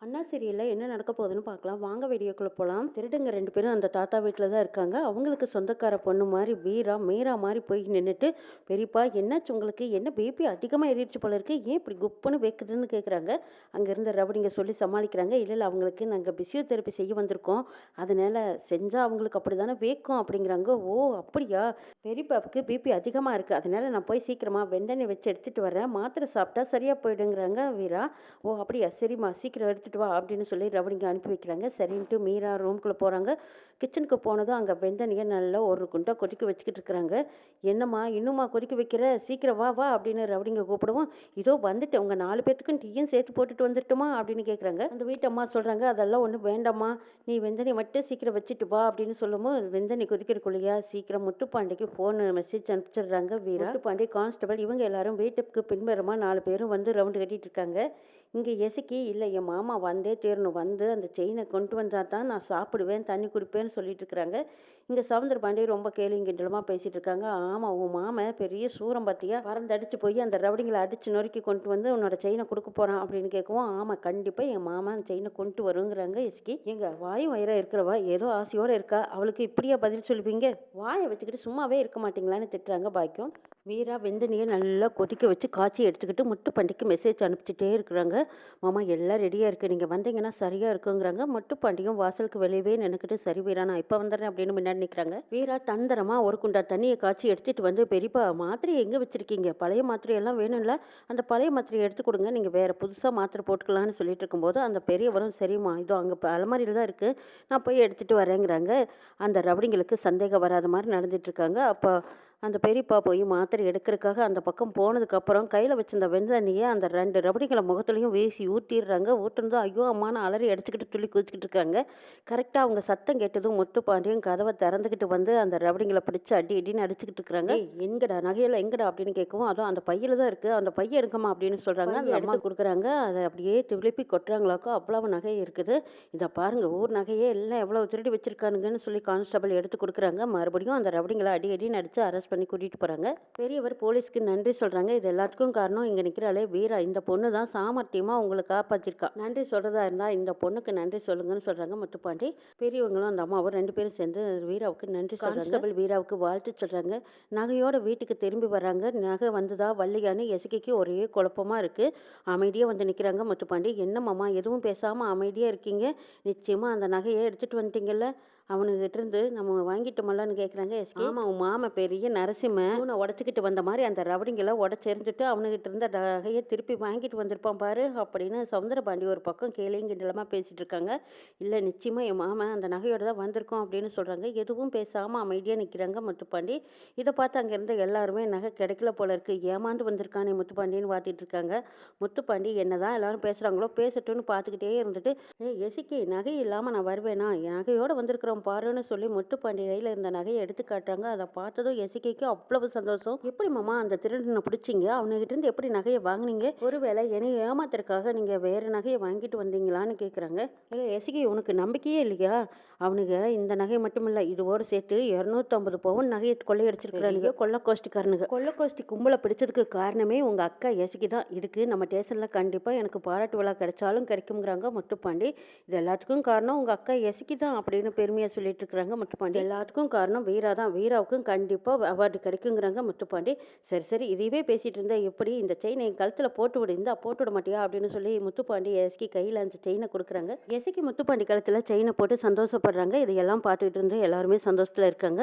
அண்ணா சீரியல்ல என்ன நடக்க போகுதுன்னு பார்க்கலாம். வாங்க வீடியோக்குள்ள போலாம். திருடங்க 2 பேரும் அந்த தாத்தா வீட்ல தான் இருக்காங்க. அவங்களுக்கு சொந்தக்கார பொண்ணு மாரி வீரா, மீரா மாரி போய் நின்னுட்டு, "பெரியப்பா என்னாச்சு உங்களுக்கு? என்ன பிபி அதிகமா ஏறிடுச்சு போல இருக்கு. ஏன் இப்படி குப்புன்னு வேக்குதுன்னு?" கேட்குறாங்க. அங்க இருந்த ரவுடிங்க சொல்லி சமாளிக்கிறாங்க. "இல்ல, இல்ல அவங்களுக்கு நாங்க பிசியோதெரபி செய்ய வந்திருக்கோம். அதனால செஞ்சா அவங்களுக்கு அப்படிதானே வேக்கும்." அப்படிங்கிறாங்க. "ஓ! அப்படியா? பெரியப்பாவுக்கு பிபி அதிகமா இருக்கு. அதனால நான் போய் சீக்கிரமா வெந்தெண்ணெய் வச்சு எடுத்துட்டு வரேன். மாத்திரை சாப்பிட்டா சரியா போயிடுங்கிறாங்க." வீரா, "ஓ! அப்படியா? சரிம்மா சீக்கிரம் எடுத்துட்டு வா" அப்படின்னு சொல்லி ரவுடிங்க அனுப்பி வைக்கிறாங்க. சரின்ட்டு மீரா ரூம்குள்ள போறாங்க. கிச்சனுக்கு போனதும் அங்க வெந்தண்ணிய நல்லா ஒரு குண்டா கொதிக்க வச்சுக்கிட்டு இருக்கிறாங்க. "என்னம்மா இன்னுமா கொதிக்க வைக்கிற? சீக்கிரம் வா வா" அப்படின்னு ரவுடிங்க கூப்பிடவும், "இதோ வந்துட்டேன். உங்க 4 பேத்துக்கும் டீயும் சேர்த்து போட்டுட்டு வந்துரட்டுமா?" அப்படின்னு கேட்குறாங்க. அந்த வீட்டு அம்மா சொல்றாங்க, "அதெல்லாம் ஒண்ணும் வேண்டாம்மா. நீ வெந்தண்ணி மட்டும் சீக்கிரம் வச்சுட்டு வா" அப்படின்னு சொல்லும்போது, வெந்தண்ணி கொதிக்கிறதுக்குள்ளேயா சீக்கிரம் முத்துப்பாண்டிக்கு ஃபோனு மெசேஜ் அனுப்பிச்சிடுறாங்க வீரா. முத்துப்பாண்டி, கான்ஸ்டபிள் இவங்க எல்லாரும் வீட்டுக்கு பின்புறமா 4 பேரும் வந்து ரவுண்டு கட்டிட்டு இருக்காங்க. இங்க எசக்கி, "இல்ல என் மாமா வந்தே தீரணும். வந்து அந்த செயின கொண்டு வந்தா தான் நான் சாப்பிடுவேன், தண்ணி குடிப்பேன்னு" சொல்லிட்டு இருக்கிறாங்க. இங்க சவுந்தரபாண்டி ரொம்ப கேலியும் கிண்டலுமா பேசிட்டு இருக்காங்க. "ஆமா, உன் மாமன் பெரிய சூரம் பாத்தியா? பறந்தடிச்சு போய் அந்த ரவுடிங்கள அடிச்சு நொறுக்கி கொண்டு வந்து உன்னோட செயின குடுக்க போறான்" அப்படின்னு கேட்கவும், "ஆமா கண்டிப்பா என் மாமன் அந்த செயின கொண்டு வருங்கிறாங்க." எசக்கி, "ஏங்க வாயும் வயிறும் இருக்கிறவ ஏதோ ஆசையோட இருக்கா. அவளுக்கு இப்படியா பதில் சொல்லுவீங்க? வாயை வச்சுக்கிட்டு சும்மாவே இருக்க மாட்டீங்களான்னு" திட்டுறாங்க பாக்கியம். வீரா வெந்தண்ணிய நல்லா கொதிக்க வச்சு காய்ச்சி எடுத்துக்கிட்டு முத்துப்பாண்டிக்கு மெசேஜ் அனுப்பிச்சுட்டே இருக்கிறாங்க. "மாமா எல்லாம் ரெடியா இருக்கு. நீங்க வந்தீங்கன்னா சரியா இருக்குங்கிறாங்க." முத்துப்பாண்டியும் வாசலுக்கு வெளியவே நின்னுக்கிட்டு, "சரி வீரா, நான் இப்ப வந்துடுறேன்" அப்படின்னு முன்னாடி நிக்கிறாங்க. வீரா தந்திரமா ஒரு குண்டா தண்ணிய காய்ச்சி எடுத்துட்டு வந்து, "பெரியப்பா மாத்திரைய எங்க வச்சிருக்கீங்க? பழைய மாத்திரையெல்லாம் வேணும்ல? அந்த பழைய மாத்திரைய எடுத்து கொடுங்க. நீங்க வேற புதுசா மாத்திரை போட்டுக்கலாம்னு" சொல்லிட்டு இருக்கும்போது, அந்த பெரியவரும், "சரிம்மா இதோ அங்க அலமாரியில தான் இருக்கு. நான் போய் எடுத்துட்டு வரேங்கிறாங்க." அந்த ரவுடிங்களுக்கு சந்தேகம் வராத மாதிரி நடந்துட்டு இருக்காங்க. அப்ப அந்த பெரியப்பா போய் மாத்திரை எடுக்கிறதுக்காக அந்த பக்கம் போனதுக்கப்புறம் கையில் வச்சிருந்த வெந்தண்ணியை அந்த 2 ரவுடிகளை முகத்துலையும் வீசி ஊற்றிடுறாங்க. ஊற்றுனதும் ஐயோ அம்மான்னு அலறி அடிச்சுக்கிட்டு துள்ளி குதிச்சுக்கிட்டு இருக்காங்க. கரெக்டாக அவங்க சத்தம் கேட்டதும் முத்துப்பாண்டியும் கதவை திறந்துக்கிட்டு வந்து அந்த ரவுடிங்களை பிடிச்சு அடி அடின்னு அடிச்சுக்கிட்டு இருக்காங்க. "ஏய், எங்கடா நகையெல்லாம் எங்கடா?" அப்படின்னு கேட்கவும், "அதுவும் அந்த பையில தான் இருக்கு. அந்த பையை எடுக்கமா" அப்படின்னு சொல்றாங்க. அந்த அம்மா கொடுக்குறாங்க. அதை அப்படியே திருப்பி கொட்டுறாங்களாக்கோ, அவ்வளவு நகை இருக்குது. "இதை பாருங்க, ஊர் நகையே எல்லாம் எவ்வளவு திருடி வச்சிருக்கானுங்கன்னு" சொல்லி கான்ஸ்டபிள் எடுத்து கொடுக்குறாங்க. மறுபடியும் அந்த ரவுடிங்களை அடி அடின்னு அடிச்சு அரெஸ்ட் பண்ணி கூட்டிட்டு போறாங்க. பெரியவர் போலீஸ்க்கு நன்றி சொல்றாங்க. "இது எல்லாத்துக்கும் காரணம் இங்க நிக்கிறாளே வீரா. இந்த பொண்ணு தான் சாமர்த்தியமா உங்களை காப்பாத்திருக்கா. நன்றி சொல்றதா இருந்தா இந்த பொண்ணுக்கு நன்றி சொல்லுங்கன்னு" சொல்றாங்க முத்துப்பாண்டி. பெரியவங்களும் அந்த அம்மாவும் 2 பேரும் சேர்ந்து வீராவுக்கு நன்றி சொல்றாங்க. கான்ஸ்டபிள் வீராவுக்கு வாழ்த்து சொல்றாங்க. நகையோட வீட்டுக்கு திரும்பி வர்றாங்க. நகை வந்ததா வரலையான்னு எசக்கிக்கு ஒரே குழப்பமா இருக்கு. அமைதியா வந்து நிக்கிறாங்க முத்துப்பாண்டி. "என்ன மாமா எதுவும் பேசாம அமைதியா இருக்கீங்க? நிச்சயமா அந்த நகையை எடுத்துட்டு வந்துட்டீங்கல்ல? அவனுகிட்ட இருந்து நம்ம வாங்கிட்டோமல்லன்னு" கேட்குறாங்க எஸ்கே. "ஆமா, உன் மாமன் பெரிய நரசிம்ம தூணை உடச்சிக்கிட்டு வந்த மாதிரி அந்த ரவுடிங்களை உடச்செறிஞ்சிட்டு அவனுகிட்ட இருந்த நகையை திருப்பி வாங்கிட்டு வந்திருப்பான் பாரு" அப்படின்னு சவுந்தரபாண்டி ஒரு பக்கம் கேலியும் கிண்டலமா பேசிட்டு இருக்காங்க. "இல்லை, நிச்சயமா என் மாமன் அந்த நகையோட தான் வந்திருக்கோம்" அப்படின்னு சொல்றாங்க. எதுவும் பேசாம அமைதியா நிக்கிறாங்க முத்துப்பாண்டி. இதை பார்த்து அங்க இருந்த எல்லாருமே, "நகை கிடைக்கல போல இருக்கு, ஏமாந்து வந்திருக்கானே முத்துப்பாண்டின்னு" வாத்திட்டு இருக்காங்க. முத்துப்பாண்டி என்னதான் எல்லாரும் பேசுறாங்களோ பேசட்டும்னு பார்த்துக்கிட்டே இருந்துட்டு, "ஏய் எசிக்கி, நகை இல்லாம நான் வருவேனா? என் நகையோட வந்திருக்கிறோம் பாருன்னு" சொல்லி முத்துப்பாண்டி கையில இருந்த நகையை எடுத்து காட்டுறாங்க. அதை பார்த்ததும் எசிக்கிக்கு அவ்வளவு சந்தோஷம். "எப்படி மாமா அந்த திருடனை பிடிச்சிங்க? அவனுகிட்ட இருந்து எப்படி நகையை வாங்குனீங்க? ஒருவேளை என்னை ஏமாத்துறதுக்காக நீங்க வேற நகையை வாங்கிட்டு வந்தீங்களான்னு" கேட்குறாங்க. "இல்லை எசிக்கி, உனக்கு நம்பிக்கையே இல்லையா? அவனுங்க இந்த நகை மட்டும் இல்லை, இதோட சேர்த்து 250 பவுன் நகையை கொள்ளையடிச்சிருக்கிறானுங்க கொள்ளக்கோஷ்டிக்காரனுங்க. கொள்ளக்கோஷ்டி கும்பலை பிடிச்சதுக்கு காரணமே உங்க அக்கா எசிக்கி தான். இதுக்கு நம்ம ஸ்டேஷன்ல கண்டிப்பா எனக்கு பாராட்டு விழா கிடைச்சாலும் கிடைக்குங்கிறாங்க முத்துப்பாண்டி. "இது எல்லாத்துக்கும் காரணம் உங்க அக்கா எசிக்கி தான்" அப்படின்னு பெருமையா சொல்லிட்டு இருக்கிறாங்க முத்துப்பாண்டி. "எல்லாத்துக்கும் காரணம் வீரா தான். வீராவுக்கும் கண்டிப்பா அவார்டு கிடைக்குங்கிறாங்க முத்துப்பாண்டி." "சரி சரி, இதையவே பேசிட்டு இருந்தா எப்படி? இந்த செயினை என் கழுத்துல போட்டு விடு. இந்தா போட்டு விட மாட்டியா?" அப்படின்னு சொல்லி முத்துப்பாண்டி எஸ்கி கையில அந்த செயினை கொடுக்குறாங்க. எசக்கி முத்துப்பாண்டி கழுத்துல செயினை போட்டு சந்தோஷப்படுறாங்க. இதையெல்லாம் பார்த்துக்கிட்டு இருந்து எல்லாருமே சந்தோஷத்துல இருக்காங்க.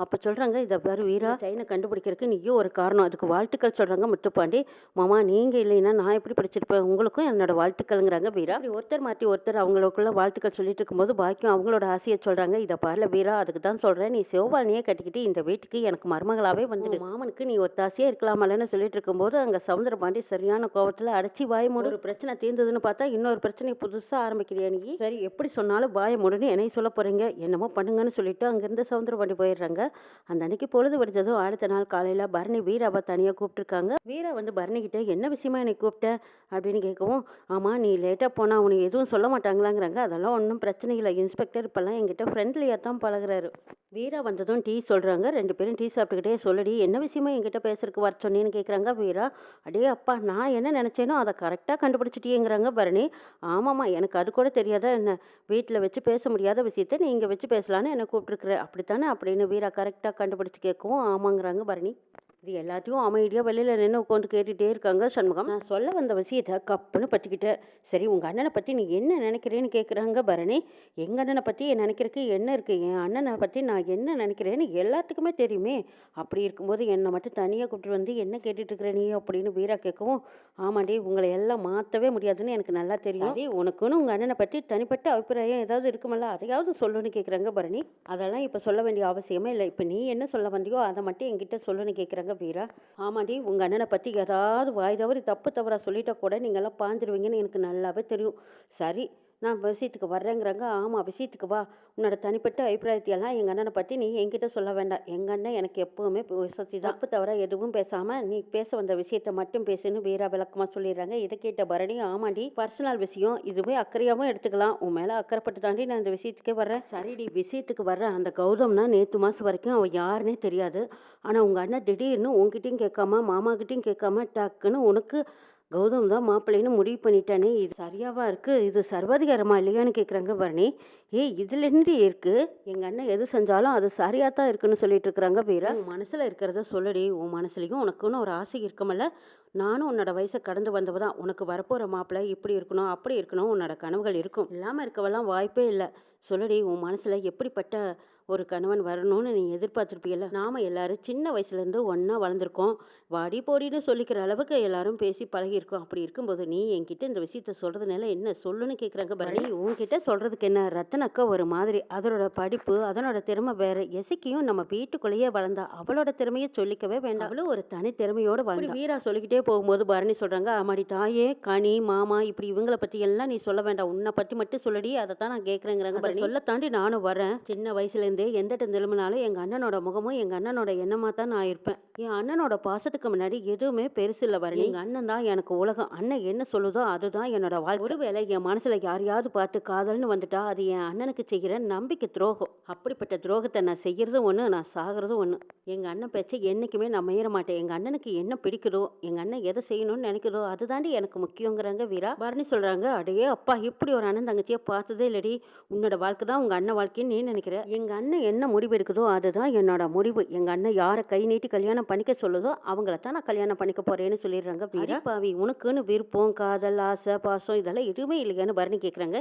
அப்ப சொல்றாங்க, "இதை பாரு வீரா, செயினை கண்டுபிடிக்கிறதுக்கு நீயும் ஒரு காரணம். அதுக்கு வாழ்த்துக்கள்" சொல்றாங்க முத்துப்பாண்டி. "மாமா நீங்க இல்லைன்னா நான் எப்படி படிச்சிருப்பேன்? உங்களுக்கும் என்னோட வாழ்த்துக்கள்ங்கிறாங்க வீரா. இப்படி ஒருத்தர் மாத்தி ஒருத்தர் அவங்களுக்குள்ள வாழ்த்துக்கள் சொல்லிட்டு இருக்கும்போது பாக்கியம் அவங்களோட ஆசையை சொல்றாங்க. "இதை பாருல வீரா, அதுக்கு தான் சொல்றேன், நீ சிவபாலனையே கட்டிக்கிட்டு இந்த வீட்டுக்கு எனக்கு மருமகளாவே வந்துடு. மாமனுக்கு நீ ஒத்தாசையா இருக்கலாமலன்னு" சொல்லிட்டு இருக்கும்போது அங்க சவுந்தரபாண்டி சரியான கோவத்துல, "அடைச்சி வாய மூடு. ஒரு பிரச்சனை தீர்ந்ததுன்னு பார்த்தா இன்னொரு பிரச்சனை புதுசா ஆரம்பிக்கிறியா நீ? சரி, எப்படி சொன்னாலும் வாய மூடுன்னு என்னைய சொல்ல போறீங்க. என்னமோ பண்ணுங்கன்னு" சொல்லிட்டு அங்கிருந்து சவுந்தரபாண்டி போயிடுறாங்க. அந்த அன்னைக்கு பொழுது விடிஞ்சதும் அடுத்த நாள் காலையில பரணி வீராவை தனியா கூப்பிட்டுருக்காங்க. வீரா வந்து பரணி கிட்ட, "என்ன விஷயமா என்னை கூப்பிட்ட?" அப்படின்னு கேட்கவும், "ஆமா, நீ லேட்டா போனா உனக்கு எதுவும் சொல்ல மாட்டாங்களாங்கிறாங்க." "அதெல்லாம் ஒன்றும் பிரச்சனை இல்லை. இன்ஸ்பெக்டர் இப்பெல்லாம் என்கிட்ட ஃப்ரெண்ட்லியாக தான் பழகுறாரு. வீரா வந்ததும் டீ சொல்கிறாங்க. 2 பேரும் டீ சாப்பிட்டுக்கிட்டே, "சொல்லுடி, என்ன விஷயமா என்கிட்ட பேசுறதுக்கு வர சொன்னேன்னு?" கேட்குறாங்க வீரா. "அடே அப்பா, நான் என்ன நினச்சேனோ அதை கரெக்டாக கண்டுபிடிச்சிட்டியேங்கிறாங்க பரணி. "ஆமாம்மா, எனக்கு அது கூட தெரியாதா என்ன? வீட்டில் வச்சு பேச முடியாத விஷயத்த நீ இங்கே வச்சு பேசலான்னு என்னை கூப்பிட்டுருக்குற, அப்படித்தானே?" அப்படின்னு வீரா கரெக்டாக கண்டுபிடிச்சி கேட்கவும், ஆமாங்கிறாங்க பரணி. இது எல்லாத்தையும் அமைதியாக வெளியில் நின்று உட்காந்து கேட்டுகிட்டே இருக்காங்க சண்முகம். நான் சொல்ல வந்த விஷயத்த கப்புன்னு பற்றிக்கிட்டேன். "சரி, உங்கள் அண்ணனை பற்றி நீ என்ன நினைக்கிறேன்னு?" கேட்குறாங்க பரணி. "எங்கள் அண்ணனை பற்றி நினைக்கிறதுக்கு என்ன இருக்குது? என் அண்ணனை பற்றி நான் என்ன நினைக்கிறேன்னு எல்லாத்துக்குமே தெரியுமே. அப்படி இருக்கும்போது என்னை மட்டும் தனியாக கூப்பிட்டு வந்து என்ன கேட்டுட்டு இருக்கிற நீ?" அப்படின்னு வீரா கேட்கவும், "ஆமாண்டி, உங்களை எல்லாம் மாற்றவே முடியாதுன்னு எனக்கு நல்லா தெரியும். சரி, உனக்குன்னு உங்கள் அண்ணனை பற்றி தனிப்பட்ட அபிப்பிராயம் ஏதாவது இருக்குமல்ல, அதையாவது சொல்லுன்னு?" கேட்குறாங்க பரணி. "அதெல்லாம் இப்போ சொல்ல வேண்டிய அவசியமே இல்லை. இப்போ நீ என்ன சொல்ல வந்தியோ அதை மட்டும் என்கிட்ட சொல்லுன்னு?" கேட்குறாங்க வீரா. "ஆமாண்டி, உங்கள் அண்ணனை பற்றி ஏதாவது வாய் தவறி தப்பு தவறாக சொல்லிட்டா கூட நீங்கள்லாம் பாஞ்சிருவீங்கன்னு எனக்கு நல்லாவே தெரியும். சரி, நான் விஷயத்துக்கு வர்றேங்கிறாங்க. "ஆமாம், விஷயத்துக்கு வா. உன்னோட தனிப்பட்ட அபிப்பிராயத்தையெல்லாம் எங்கள் அண்ணனை பற்றி நீ என்கிட்ட சொல்ல வேண்டாம். எங்கள் அண்ணன் எனக்கு எப்போவுமே வசதி தான். தப்பு தவறா எதுவும் பேசாமல் நீ பேச வந்த விஷயத்த மட்டும் பேசுன்னு" வீரா விளக்கமாக சொல்லிடுறாங்க. இதை கேட்ட பரணி, "ஆமாண்டி, பர்சனல் விஷயம், இதுவே அக்கறையாகவும் எடுத்துக்கலாம். உன் மேலே அக்கறைப்பட்டு தாண்டி நான் இந்த விஷயத்துக்கே வர்றேன்." "சரிடி, விஷயத்துக்கு வர்றேன். அந்த கௌதம்னா நேற்று மாதம் வரைக்கும் அவன் யாருன்னே தெரியாது. ஆனால் உங்கள் அண்ணன் திடீர்னு உன்கிட்டையும் கேட்காம மாமாக்கிட்டையும் கேட்காம டக்குன்னு உனக்கு கௌதம் தான் மாப்பிள்ளைன்னு முடிவு பண்ணிட்டானே, இது சரியாவா இருக்கு? இது சர்வாதிகாரமா இல்லையான்னு?" கேட்குறாங்க பரணி. "ஏய், இதுல என்னடி இருக்கு? எங்க அண்ணன் எது செஞ்சாலும் அது சரியா தான் இருக்குன்னு சொல்லிட்டு இருக்கிறாங்க வீரா. உன் மனசுல இருக்கிறத சொல்லுடி. உன் மனசுலயும் உனக்குன்னு ஒரு ஆசை இருக்குமல்ல. நானும் உன்னோட வயசை கடந்து வந்தவ தான். உனக்கு வரப்போற மாப்பிள்ளை இப்படி இருக்கணும், அப்படி இருக்கணும், உன்னோட கனவுகள் இருக்கும். இல்லாம இருக்கவெல்லாம் வாய்ப்பே இல்லை. சொல்லுடி, உன் மனசுல எப்படிப்பட்ட ஒரு கணவன் வரணும்னு நீ எதிர்பார்த்துருப்பியல்ல? நாம எல்லாரும் சின்ன வயசுலேருந்து ஒன்றா வளர்ந்துருக்கோம். வாடி போடின்னு சொல்லிக்கிற அளவுக்கு எல்லாரும் பேசி பழகியிருக்கோம். அப்படி இருக்கும்போது நீ என்கிட்ட இந்த விஷயத்த சொல்கிறதுனால என்ன சொல்லுன்னு?" கேட்குறாங்க பரணி. "உன்கிட்ட சொல்கிறதுக்கு என்ன? ரத்தனக்கா ஒரு மாதிரி. அதனோட படிப்பு, அதனோட திறமை வேறு. எசக்கியும் நம்ம வீட்டுக்குள்ளேயே வளர்ந்தா. அவளோட திறமையை சொல்லிக்கவே வேண்டாம். அவளும் ஒரு தனி திறமையோடு வளர்ந்தா." வீரா சொல்லிக்கிட்டே போகும்போது பரணி சொல்கிறாங்க, "ஆமாடி தாயே, கனி, மாமா இப்படி இவங்கள பற்றி எல்லாம் நீ சொல்ல வேண்டாம். உன்னை பற்றி மட்டும் சொல்லடி, அதை தான் நான் கேட்குறேங்கிறாங்க பரணி. சொல்ல தாண்டி நானும் வரேன். சின்ன வயசுலேருந்தே எந்த திரும்பினாலும் எங்கள் அண்ணனோட முகமும் எங்கள் அண்ணனோட எண்ணமாக தான் நான் இருப்பேன். என் அண்ணனோட பாசத்துக்கு முன்னாடி எதுவுமே பெருசு இல்லை பரணி. எங்கள் அண்ணன் தான் எனக்கு உலகம். அண்ணன் என்ன சொல்லுதோ அதுதான் என்னோட வாழ்க்கை. ஒருவேளை என் மனசுல யாரையாவது பார்த்து காதல்னு வந்துட்டா அது என் அண்ணனுக்கு செய்கிற நம்பிக்கை துரோகம். அப்படிப்பட்ட துரோகத்தை நான் செய்யறதும் ஒன்று, நான் சாகிறதும் ஒன்று. எங்கள் அண்ணன் பேச்சை என்றைக்குமே நான் மீற மாட்டேன். எங்கள் அண்ணனுக்கு என்ன பிடிக்குதோ, எங்கள் அண்ணன் எதை செய்யணும்னு நினைக்குதோ அதுதாண்டி எனக்கு முக்கியங்கிறாங்க வீரா. பரணி சொல்கிறாங்க, "அடையே அப்பா, இப்படி ஒரு அண்ணன் தங்கச்சியை பார்த்ததே இல்லடி. உன்னோட வாழ்க்கை தான் உங்கள் அண்ணன் வாழ்க்கைன்னு நீ நினைக்கிற. எங்கள் அண்ணன் என்ன முடிவு எடுக்குதோ அதுதான் என்னோட முடிவு. எங்கள் அண்ணன் யாரை கை நீட்டி கல்யாணம் பண்ணிக்க சொல்லுதோ அவங்கள தான் நான் கல்யாணம் பண்ணிக்க போறேன்னு" சொல்லிடுறாங்க வீரா. "பாவி, உனக்குன்னு விருப்பம், காதல், ஆசை, பாசம் இதெல்லாம் எதுவுமே இல்லையான்னு?" பரணி கேட்குறாங்க.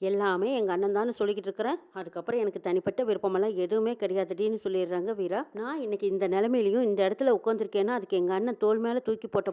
"எல்லாமே எங்கள் அண்ணன் தான் சொல்லிக்கிட்டு இருக்கிறேன். அதுக்கப்புறம் எனக்கு தனிப்பட்ட விருப்பமெல்லாம் எதுவுமே கிடையாதுடின்னு" சொல்லிடுறாங்க வீரா. "நான் இன்னைக்கு இந்த நிலைமையிலையும் இந்த இடத்துல உட்காந்துருக்கேன்னா அதுக்கு எங்கள் அண்ணன் தோள் மேலே தூக்கி போட்ட